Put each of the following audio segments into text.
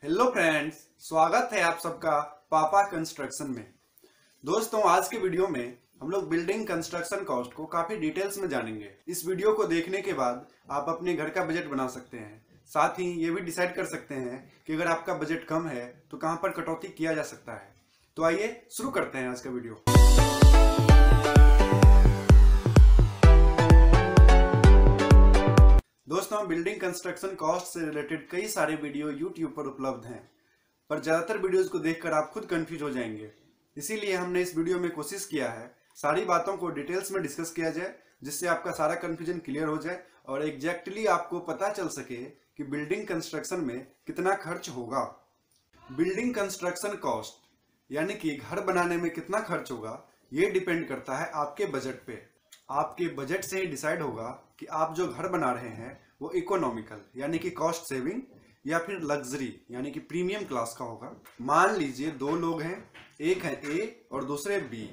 Hello friends, स्वागत है आप सबका पापा कंस्ट्रक्शन में। दोस्तों, आज के वीडियो में हम लोग बिल्डिंग कंस्ट्रक्शन कॉस्ट को काफी डिटेल्स में जानेंगे। इस वीडियो को देखने के बाद आप अपने घर का बजट बना सकते हैं। साथ ही ये भी डिसाइड कर सकते हैं कि अगर आपका बजट कम है तो कहां पर कटौती किया जा सकता है। तो आइए शुरू करते हैं आज का वीडियो। दोस्तों, बिल्डिंग कंस्ट्रक्शन कॉस्ट से रिलेटेड कई सारे वीडियो YouTube पर उपलब्ध हैं, पर ज्यादातर वीडियोस को देखकर आप खुद कंफ्यूज हो जाएंगे। इसीलिए हमने इस वीडियो में कोशिश किया है सारी बातों को डिटेल्स में डिस्कस किया जाए, जिससे आपका सारा कंफ्यूजन क्लियर हो जाए और एग्जैक्टली आपको पता चल सके कि बिल्डिंग कंस्ट्रक्शन में कितना खर्च होगा। बिल्डिंग कंस्ट्रक्शन कॉस्ट यानी कि घर बनाने में कितना खर्च होगा, ये डिपेंड करता है आपके बजट पे। आपके बजट से ही डिसाइड होगा कि आप जो घर बना रहे हैं वो इकोनॉमिकल यानी कि कॉस्ट सेविंग या फिर लग्जरी यानी कि प्रीमियम क्लास का होगा। मान लीजिए दो लोग हैं, एक है ए और दूसरे बी।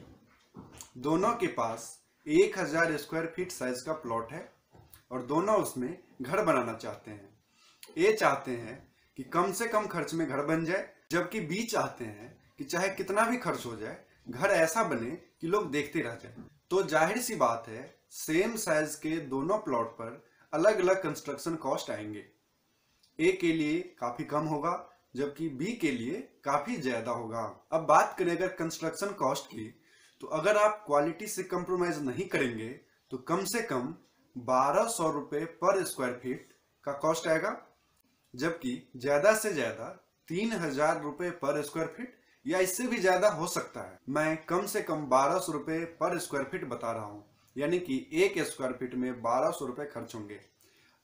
दोनों के पास 1000 स्क्वायर फीट साइज का प्लॉट है और दोनों उसमें घर बनाना चाहते हैं। ए चाहते हैं कि कम से कम खर्च में घर बन जाए, जबकि बी चाहते हैं कि चाहे कितना भी खर्च हो जाए घर ऐसा बने कि लोग देखते रह जाए। तो जाहिर सी बात है, सेम साइज के दोनों प्लॉट पर अलग अलग कंस्ट्रक्शन कॉस्ट आएंगे। ए के लिए काफी कम होगा जबकि बी के लिए काफी ज्यादा होगा। अब बात करें अगर कंस्ट्रक्शन कॉस्ट की, तो अगर आप क्वालिटी से कंप्रोमाइज नहीं करेंगे तो कम से कम 1200 रुपए पर स्क्वायर फीट का कॉस्ट आएगा, जबकि ज्यादा से ज्यादा 3000 रुपए पर स्क्वायर फीट या इससे भी ज्यादा हो सकता है। मैं कम से कम 1200 रुपए पर स्क्वायर फीट बता रहा हूं, यानी कि एक स्क्वायर फीट में 1200 रुपए खर्च होंगे।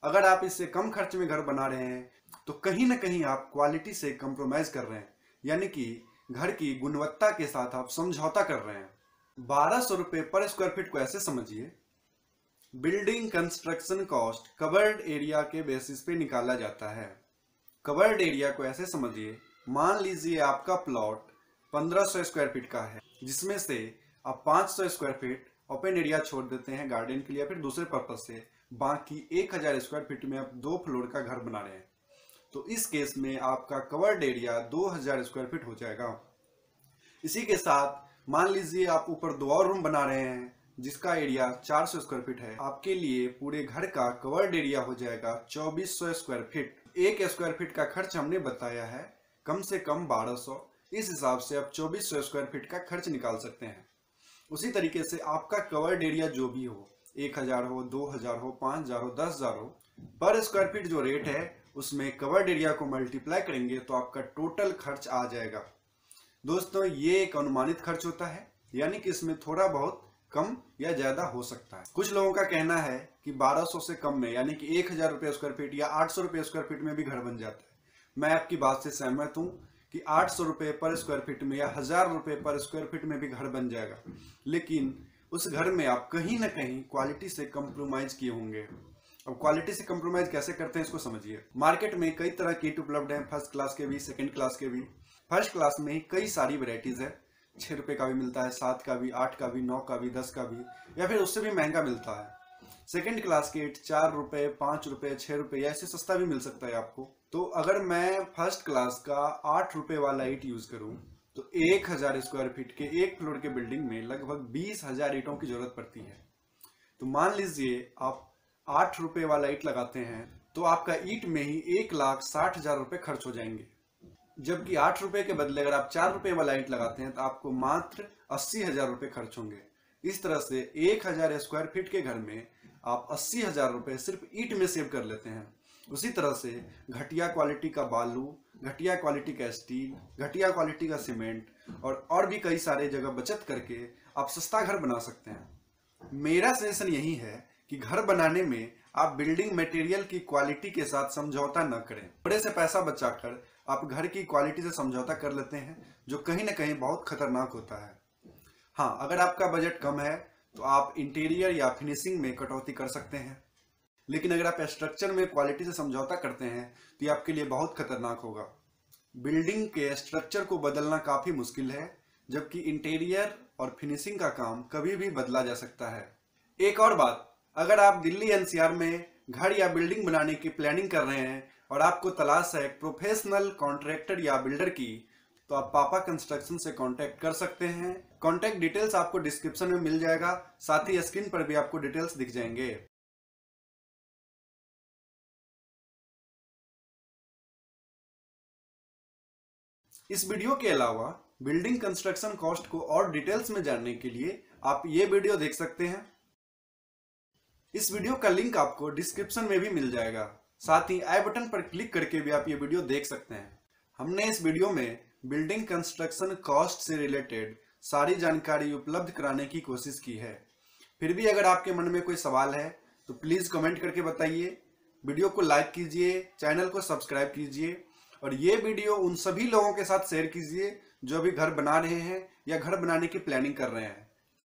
अगर आप इससे कम खर्च में घर बना रहे हैं तो कहीं ना कहीं आप क्वालिटी से कंप्रोमाइज कर रहे हैं, यानी कि घर की गुणवत्ता के साथ आप समझौता कर रहे हैं। 1200 रुपए पर स्क्वायर फीट को ऐसे समझिए, building construction cost covered area के बेसिस पे निकाला जाता है। कवर्ड एरिया को ऐसे समझिए, मान लीजिए आपका प्लॉट 1500 स्क्वायर फीट का है, जिसमें से आप 500 स्क्वायर फीट ओपन एरिया छोड़ देते हैं गार्डन के लिए या फिर दूसरे पर्पज से। बाकी 1000 स्क्वायर फीट में आप 2 फ्लोर का घर बना रहे हैं, तो इस केस में आपका कवर्ड एरिया 2000 स्क्वायर फीट हो जाएगा। इसी के साथ मान लीजिए आप ऊपर 2 और रूम बना रहे हैं जिसका एरिया 400 स्क्वायर फीट है। आपके लिए पूरे घर का कवर्ड एरिया हो जाएगा 2400 स्क्वायर फीट। एक स्क्वायर फीट का खर्च हमने बताया है कम से कम 1200। इस हिसाब से आप 2400 स्क्वायर फीट का खर्च निकाल सकते हैं। उसी तरीके से आपका कवर्ड एरिया जो भी हो, 1000 हो, 2000 हो, 5000 हो, 10000 हो, पर स्क्वायर फीट जो रेट है उसमें कवर्ड एरिया को मल्टीप्लाई करेंगे तो आपका टोटल खर्च आ जाएगा। दोस्तों, ये एक अनुमानित खर्च होता है, यानी कि इसमें थोड़ा बहुत कम या ज्यादा हो सकता है। कुछ लोगों का कहना है कि 1200 से कम में यानी कि 1000 रुपये स्क्वायर फीट या 800 रुपये स्क्वायर फीट में भी घर बन जाता है। मैं आपकी बात से सहमत हूं कि 800 रुपये पर स्क्वायर फीट में या 1000 रुपये पर स्क्वायर फीट में भी घर बन जाएगा, लेकिन उस घर में आप कहीं ना कहीं क्वालिटी से कंप्रोमाइज किए होंगे। अब क्वालिटी से कंप्रोमाइज कैसे करते हैं इसको समझिए। मार्केट में कई तरह की ईंट उपलब्ध हैं, फर्स्ट क्लास के भी, सेकंड क्लास के भी। फर्स्ट क्लास में ही कई सारी वेराइटीज है, 6 रुपए का भी मिलता है, 7 का भी, 8 का भी, 9 का भी, 10 का भी, या फिर उससे भी महंगा मिलता है। सेकंड क्लास के ईंट 4 रुपए, 5 रुपए, 6 रुपए या ऐसे सस्ता भी मिल सकता है आपको। तो अगर मैं फर्स्ट क्लास का 8 रुपए वाला ईंट यूज करूं तो 1000 स्क्वायर फीट के एक फ्लोर के बिल्डिंग में लगभग 20,000 ईंटों की जरूरत पड़ती है। तो मान लीजिए आप 8 रुपए वाला ईंट लगाते हैं तो आपका ईंट में ही 1,60,000 रुपए खर्च हो जाएंगे, जबकि 8 रुपए के बदले अगर आप 4 रुपए वाला ईंट लगाते हैं तो आपको मात्र 80,000 रुपए खर्च होंगे। इस तरह से 1000 स्क्वायर फीट के घर में आप 80,000 रुपए सिर्फ ईंट में सेव कर लेते हैं। उसी तरह से घटिया क्वालिटी का बालू, घटिया क्वालिटी का स्टील, घटिया क्वालिटी का सीमेंट और भी कई सारे जगह बचत करके आप सस्ता घर बना सकते हैं। मेरा सजेशन यही है कि घर बनाने में आप बिल्डिंग मटेरियल की क्वालिटी के साथ समझौता न करें। थोड़े से पैसा बचाकर आप घर की क्वालिटी से समझौता कर लेते हैं, जो कहीं ना कहीं बहुत खतरनाक होता है। हाँ, अगर आपका बजट कम है तो आप इंटीरियर या फिनिशिंग में कटौती कर सकते हैं, लेकिन अगर आप स्ट्रक्चर में क्वालिटी से समझौता करते हैं तो ये आपके लिए बहुत खतरनाक होगा। बिल्डिंग के स्ट्रक्चर को बदलना काफी मुश्किल है, जबकि इंटीरियर और फिनिशिंग का काम कभी भी बदला जा सकता है। एक और बात, अगर आप दिल्ली एनसीआर में घर या बिल्डिंग बनाने की प्लानिंग कर रहे हैं और आपको तलाश है एक प्रोफेशनल कॉन्ट्रैक्टर या बिल्डर की, तो आप पापा कंस्ट्रक्शन से कांटेक्ट कर सकते हैं। कांटेक्ट डिटेल्स आपको डिस्क्रिप्शन में मिल जाएगा, साथ ही स्क्रीन पर भी आपको डिटेल्स दिख जाएंगे। इस वीडियो के अलावा बिल्डिंग कंस्ट्रक्शन कॉस्ट को और डिटेल्स में जानने के लिए आप ये वीडियो देख सकते हैं। इस वीडियो का लिंक आपको डिस्क्रिप्शन में भी मिल जाएगा, साथ ही आई बटन पर क्लिक करके भी आप ये वीडियो देख सकते हैं। हमने इस वीडियो में बिल्डिंग कंस्ट्रक्शन कॉस्ट से रिलेटेड सारी जानकारी उपलब्ध कराने की कोशिश की है। फिर भी अगर आपके मन में कोई सवाल है तो प्लीज कमेंट करके बताइए। वीडियो को लाइक कीजिए, चैनल को सब्सक्राइब कीजिए और ये वीडियो उन सभी लोगों के साथ शेयर कीजिए जो अभी घर बना रहे हैं या घर बनाने की प्लानिंग कर रहे हैं।